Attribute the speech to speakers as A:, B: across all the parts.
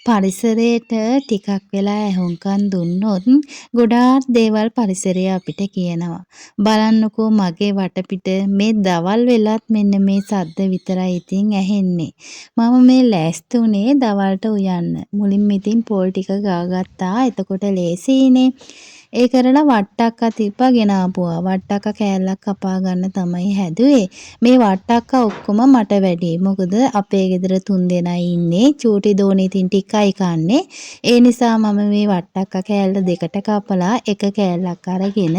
A: පරිසරයට ටිකක් වෙලා ඇහුම්කන් දුන්නොත් ගොඩාක් දේවල් පරිසරය අපිට කියනවා. බලන්නකෝ මගේ වටපිට මේ දවල් වෙලත් මෙන්න මේ සද්ද විතරයි ඉතින් ඇහෙන්නේ. මම මේ ලෑස්ති වුණේ දවල්ට උයන්න. මුලින්ම ඉතින් පොල් ටික ගාගත්තා. එතකොට ලේසියිනේ. ඒ කරලා වට්ටක්කා තිබ්බා ගෙන ආපුවා. වට්ටක්කා කෑල්ලක් කපා ගන්න තමයි හැදුවේ. මේ වට්ටක්කා ඔක්කොම මට වැඩි. මොකද අපේ ගෙදර 3 දෙනයි ඉන්නේ. චූටි දෝනේ ඉතින් ටිකයි කන්නේ. ඒ නිසා මම මේ වට්ටක්කා කෑල්ල දෙකට කපලා එක කෑල්ලක් අරගෙන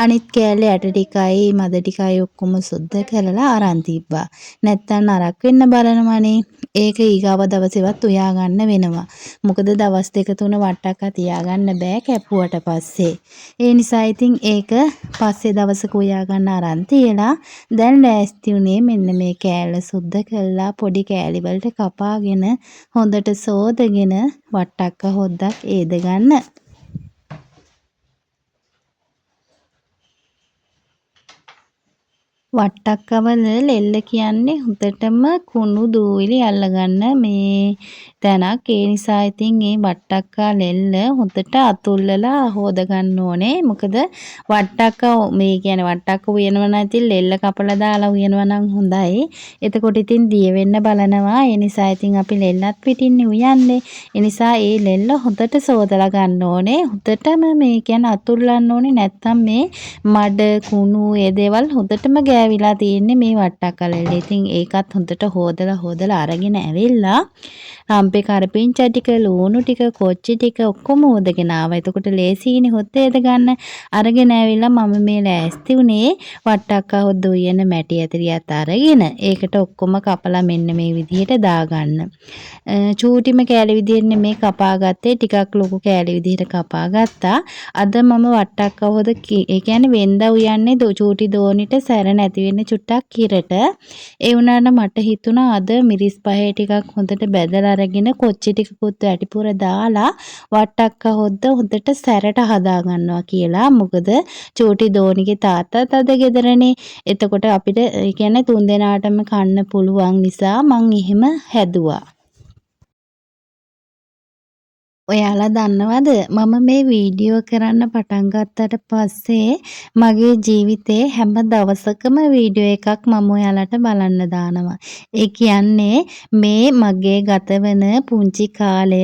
A: අනිත් කෑල්ල යට ටිකයි මද ටිකයි ඔක්කොම සුද්ධ කරලා අරන් තිබ්බා. නැත්තම් නරක් වෙන්න බලනවනේ. ඒක ඊගාව දවසේවත් උයා ගන්න වෙනවා. මොකද දවස් 2-3 වට්ටක්කා තියාගන්න බෑ කැපුවට පස්සේ. ඒ නිසා ඉතින් ඒක පස්සේ දවසක උයා ගන්න අරන් තියලා දැන් ලෑස්ති උනේ මෙන්න මේ කෑල්ල සුද්ධ කරලා පොඩි කෑලි වලට කපාගෙන හොඳට සෝදගෙන වට්ටක්ක හොද්දක් ඒද ගන්න. වට්ටක්කවල ලෙල්ල කියන්නේ හොඳටම කුණු දූවිලි අල්ලගන්න මේ තැනක්. ඒ නිසා ඉතින් මේ වට්ටක්කා ලෙල්ල හොඳට අතුල්ලලා හොද ගන්න ඕනේ. මොකද වට්ටක්කා මේ කියන්නේ වට්ටක්ක උයනවා නම් ඉතින් ලෙල්ල කපලා දාලා උයනවා නම් හොඳයි. එතකොට ඉතින් දිය වෙන්න බලනවා. ඒ නිසා ඉතින් අපි ලෙල්ලත් පිටින්නේ උයන්නේ. ඒ නිසා ඒ ලෙල්ල හොඳට සෝදලා ගන්න ඕනේ. හොඳටම මේ කියන්නේ අතුල්ලන්න ඕනේ. නැත්තම් මේ මඩ කුණු ඒ දේවල් හොඳටම ගෑවිලා තියෙන්නේ මේ වට්ටක්කා ලෙල්ලේ. ඉතින් ඒකත් හොඳට හොදලා අරගෙන ඇවිල්ලා රම්පේ කරපිංචා ටික ලූණු ටික කොච්චි ටික ඔක්කොම හොදගෙන ආවා. එතකොට ලේසියිනේ හොද්දේද ගන්න. අරගෙන ඇවිල්ලා මම මේ ලෑස්ති උනේ වට්ටක්කා හොද්ද උයන මැටි ඇතිරියත් අරගෙන ඒකට ඔක්කොම කපලා මෙන්න මේ විදිහට දාගන්න. චූටිම කෑලි විදිහට මේ කපා ගත්තේ ටිකක් ලොකු කෑලි විදිහට කපා ගත්තා. අද මම වට්ටක්කා හොද ඒ කියන්නේ වෙන්දා උයන්නේ චූටි දෝනිට සැර නැති වෙන්න චුට්ටක් කිරට. ඒ වුණාට මට හිතුණා අද මිරිස් පහේ ටිකක් හොඳට බැදලා අරගෙන කොච්චි ටිකකුත් වැටිපුර දාලා වට්ටක්කා හොද්ද හොඳට සැරට හදා ගන්නවා කියලා. මොකද චූටි දෝනිගේ තාත්තත් අද ගෙදරනේ. එතකොට අපිට ඒ කියන්නේ 3 දෙනාටම කන්න පුළුවන් නිසා මං එහෙම හැදුවා. ඔයාලා දන්නවද මම මේ වීඩියෝ කරන්න පටන් ගත්තට පස්සේ මගේ ජීවිතේ හැම දවසකම වීඩියෝ එකක් මම ඔයාලට බලන්න දානවා. ඒ කියන්නේ මේ මගේ ගතවන පුංචි කාලය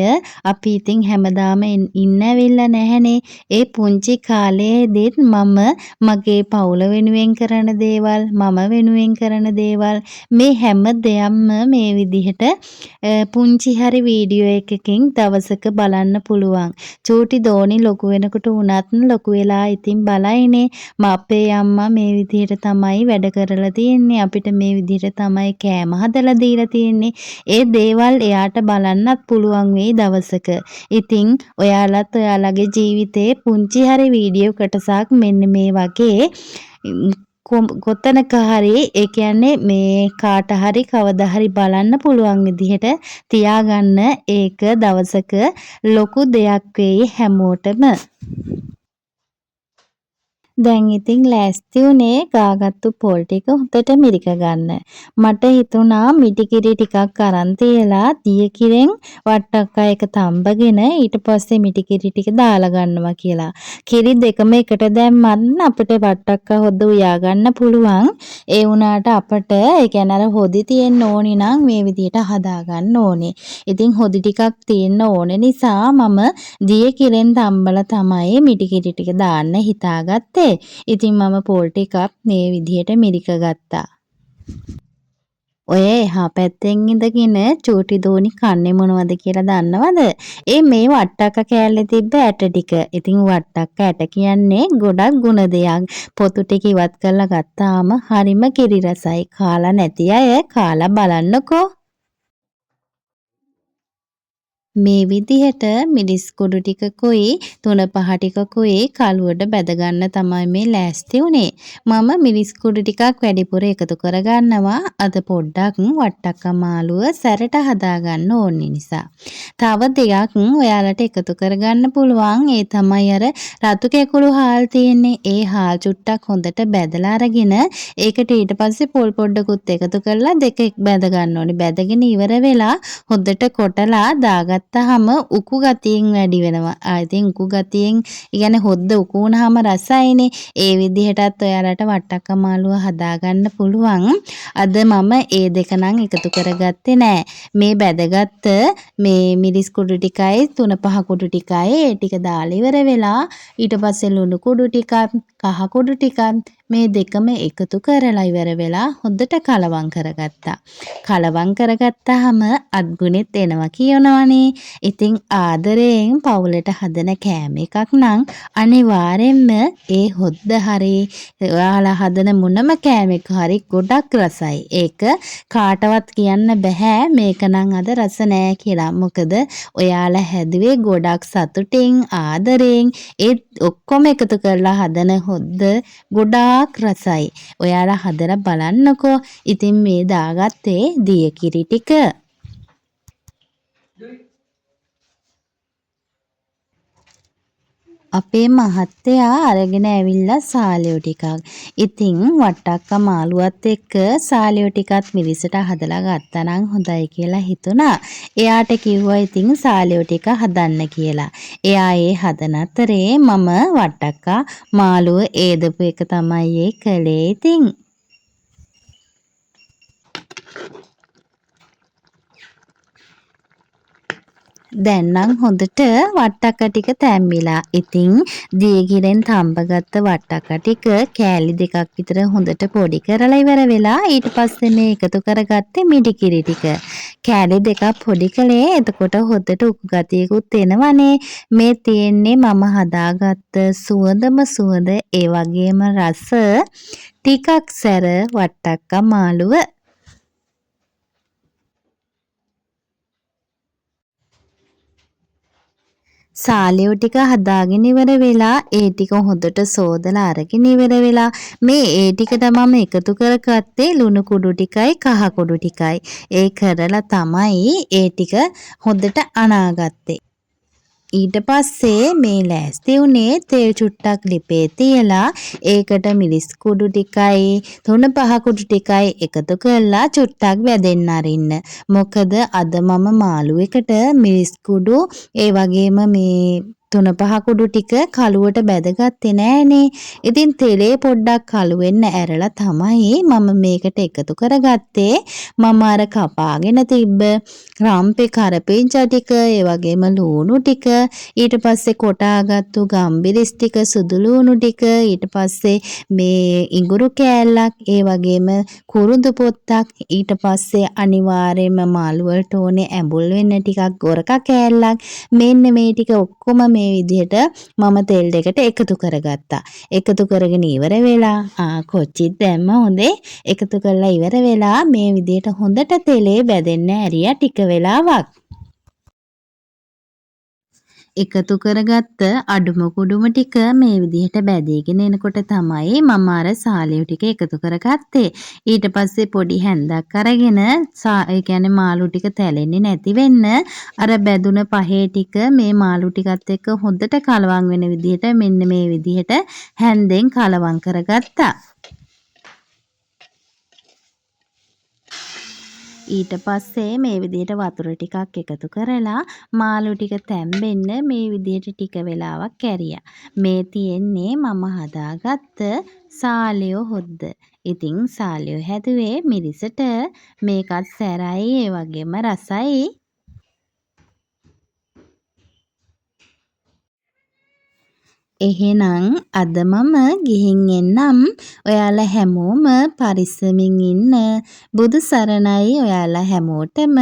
A: අපි ඉතින් හැමදාම ඉන්න ඇවිල්ලා නැහනේ. ඒ පුංචි කාලයේදීත් මම මගේ පවුල වෙනුවෙන් කරන දේවල් මම වෙනුවෙන් කරන දේවල් මේ හැම දෙයක්ම මේ විදිහට පුංචි හරි වීඩියෝ එකකින් දවසක බලන්න පුළුවන්. චූටි දෝනි ලොකු වෙනකොට උනත් ලොකු වෙලා ඉතින් බලයිනේ. අපේ අම්මා මේ විදිහට තමයි වැඩ කරලා තියෙන්නේ. අපිට මේ විදිහට තමයි කෑම හදලා දීලා තියෙන්නේ. ඒ දේවල් එයාට බලන්නත් පුළුවන් වෙයි දවසක. ඉතින් ඔයාලත් ඔයාලගේ ජීවිතේ පුංචි හරි වීඩියෝ කොටසක් මෙන්න මේ වගේ කොතනක හරි ඒ කියන්නේ මේ කාට හරි කවදා හරි බලන්න පුළුවන් විදිහට තියාගන්න. ඒක දවසක ලොකු දෙයක් වෙයි හැමෝටම. දැන් ඉතින් ලෑස්ති උනේ ගාගත්තු පොල් ටික හොඳට මිරික ගන්න. මට හිතුණා මිටි කිරි ටිකක් අරන් තියලා දිය කිරෙන් වට්ටක්කා එක තඹගෙන ඊට පස්සේ මිටි කිරි ටික දාලා ගන්නවා කියලා. කිරි දෙකම එකට දැම්මත් අපිට වට්ටක්කා හොද්ද උයා ගන්න පුළුවන්. ඒ වුණාට අපට ඒ කියන්නේ අර හොදි තියෙන්න ඕනි නම් මේ විදිහට හදා ගන්න ඕනේ. ඉතින් හොදි ටිකක් තියෙන්න ඕන නිසා මම දිය කිරෙන් තඹලා තමයි මිටි කිරි ටික දාන්න හිතාගත්තේ. ඉතින් මම පොල් ටිකක් මේ විදිහට මිරික ගත්තා. ඔය එහා පැත්තෙන් ඉඳගෙන චූටි දෝනි කන්නේ මොනවද කියලා දන්නවද? ඒ මේ වට්ටක්ක කෑල්ලේ තිබ්බ ඇට ටික. ඉතින් වට්ටක්ක ඇට කියන්නේ ගොඩක් ගුණ දෙයක්. පොතු ටික ඉවත් කරලා ගත්තාම හරිම කිරි රසයි. කාලා නැති අය කාලා බලන්නකෝ. මේ විදිහට මිරිස් කුඩු ටිකකුයි 3-5 ටිකකුයි කලුවට බැද ගන්න තමයි මේ ලෑස්ති උනේ. මම මිරිස් කුඩු ටිකක් වැඩිපුර එකතු කරගන්නවා. අද පොඩ්ඩක් වට්ටක්කා මාළුව සැරට හදා ගන්න ඕන නිසා. තව දෙයක් ඔයාලට එකතු කරගන්න පුළුවන්. ඒ තමයි අර රතු කැකුළු හාල් තියෙන්නේ. ඒ හාල් චුට්ටක් හොඳට බැදලා අරගෙන ඒකට ඊට පස්සේ පොල් පොඩ්ඩකුත් එකතු කරලා දෙක බැද ගන්න ඕනේ. බැදගෙන ඉවර වෙලා හොඳට කොටලා දාගත්ත ගත්තාම උකු ගතියෙන් වැඩි වෙනවා. ඉතින් උකු ගතියෙන් කියන්නේ හොද්ද උකු වුණාම රසයිනේ. ඒ විදිහටත් ඔයාලට වට්ටක්ක මාළුව හදාගන්න පුළුවන්. අද මම ඒ දෙක නම් එකතු කරගත්තේ නෑ. මේ බැදගත්ත මේ මිරිස් කුඩු ටිකයි තුන පහ කුඩු ටිකයි ඒ ටික දාලා ඉවර වෙලා ඊට පස්සේ ලුණු කුඩු ටිකක් කහ කුඩු ටිකක් මේ දෙකම එකතු කරලා ඉවර වෙලා හොඳට කලවම් කරගත්තා. කලවම් කරගත්තාම අත්ගුණෙත් එනවා කියනවනේ. ඉතින් ආදරයෙන් පවුලට හදන කෑම එකක් නම් අනිවාර්යෙන්ම ඒ හොද්ද හරි ඔයාලා හදන මොනම කෑම එක හරි ගොඩක් රසයි. ඒක කාටවත් කියන්න බෑ මේක නම් අද රස නෑ කියලා. මොකද ඔයාලා හැදුවේ ගොඩක් සතුටින් ආදරයෙන් ඒ ඔක්කොම එකතු කරලා හදන හොද්ද ගොඩාක් රසයි. ඔයාලා හදලා බලන්නකෝ. ඉතින් මේ දාගත්තේ දිය කිරි ටික. අපේ මහත්තයා අරගෙන ඇවිල්ලා සාලියෝ ටිකක්. ඉතින් වට්ටක්ක මාළුවත් එක්ක සාලියෝ ටිකත් මිරිසට හදලා ගත්තා නම් හොඳයි කියලා හිතුණා. එයාට කිව්වා ඉතින් සාලියෝ ටික හදන්න කියලා. එයා ඒ හදන අතරේ මම වට්ටක්ක මාළුව ඒදපු එක තමයි ඒ කළේ ඉතින්. දැන් නම් හොඳට වට්ටක්ක ටික තැම්බිලා. ඉතින් දීගිරෙන් තඹගත්ත වට්ටක්ක ටික කෑලි දෙකක් විතර හොඳට පොඩි කරලා ඉවර වෙලා ඊට පස්සේ මේ එකතු කරගත්තේ මිඩි කිරි ටික. කෑලි දෙකක් පොඩි කළේ එතකොට හොඳට උකු ගතියකුත් එනවනේ. මේ තියෙන්නේ මම හදාගත්ත සුවඳම සුවඳ ඒ වගේම රස ටිකක් සැර වට්ටක්ක මාළුව. සාලියෝ ටික හදාගෙන ඉවර වෙලා ඒ ටික හොඳට සෝදලා අරගෙන ඉවර වෙලා මේ ඒ ටිකට මම එකතු කරගත්තේ ලුණු කුඩු ටිකයි කහ කුඩු ටිකයි. ඒ කරලා තමයි ඒ ටික හොඳට අනාගත්තේ. ඊට පස්සේ මේ ලෑස්ති උනේ තෙල් චුට්ටක් ලිපේ තියලා ඒකට මිරිස් කුඩු ටිකයි තුන පහ කුඩු ටිකයි එකතු කරලා චුට්ටක් වැදෙන්න අරින්න. මොකද අද මම මාළුවෙකට මිරිස් කුඩු ඒ වගේම මේ තුන පහ කුඩු ටික කලුවට බැදගත්තේ නෑනේ. ඉතින් තෙලේ පොඩ්ඩක් කළු වෙන්න ඇරලා තමයි මම මේකට එකතු කරගත්තේ. මම අර කපාගෙන තිබ්බ රම්පේ කරපිංචා ටික ඒ වගේම ලුණු ටික ඊට පස්සේ කොටාගත්තු ගම්බිරිස් ටික සුදු ලුණු ටික ඊට පස්සේ මේ ඉඟුරු කෑල්ලක් ඒ වගේම කුරුඳු පොත්තක් ඊට පස්සේ අනිවාර්යයෙන්ම මාළු වලට ඕනේ ඇඹුල් වෙන්න ටිකක් ගොරක කෑල්ලක් මෙන්න මේ ටික ඔක්කොම මේ විදිහට මම තෙල් දෙකට එකතු කරගත්තා. එකතු කරගෙන ඉවර වෙලා කොච්චිත් දැම්ම හොඳේ එකතු කරලා ඉවර වෙලා මේ විදිහට හොඳට තෙලේ බැදෙන්න ඇරියා ටික වෙලාවක්. එකතු කරගත්ත අඩුම කුඩුම ටික මේ විදිහට බැදීගෙන එනකොට තමයි මම අර සාලියෝ ටික එකතු කරගත්තේ. ඊට පස්සේ පොඩි හැන්දක් අරගෙන ඒ කියන්නේ මාළු ටික තැලෙන්නේ නැති වෙන්න අර බැදුන පහේ ටික මේ මාළු ටිකත් එක්ක හොඳට කලවම් වෙන විදිහට මෙන්න මේ විදිහට හැන්දෙන් කලවම් කරගත්තා. ඊට පස්සේ මේ විදිහට වතුර ටිකක් එකතු කරලා මාළු ටික තැම්බෙන්න මේ විදිහට ටික වෙලාවක් කැරියා. මේ තියෙන්නේ මම හදාගත්ත සාලියෝ හොද්ද. ඉතින් සාලියෝ හැදුවේ මිරිසට මේකත් සැරයි ඒ වගේම රසයි. එහෙනම් අද මම ගිහින් එන්නම්. ඔයාලා හැමෝම පරිස්සමින් ඉන්න. බුදු සරණයි ඔයාලා හැමෝටම.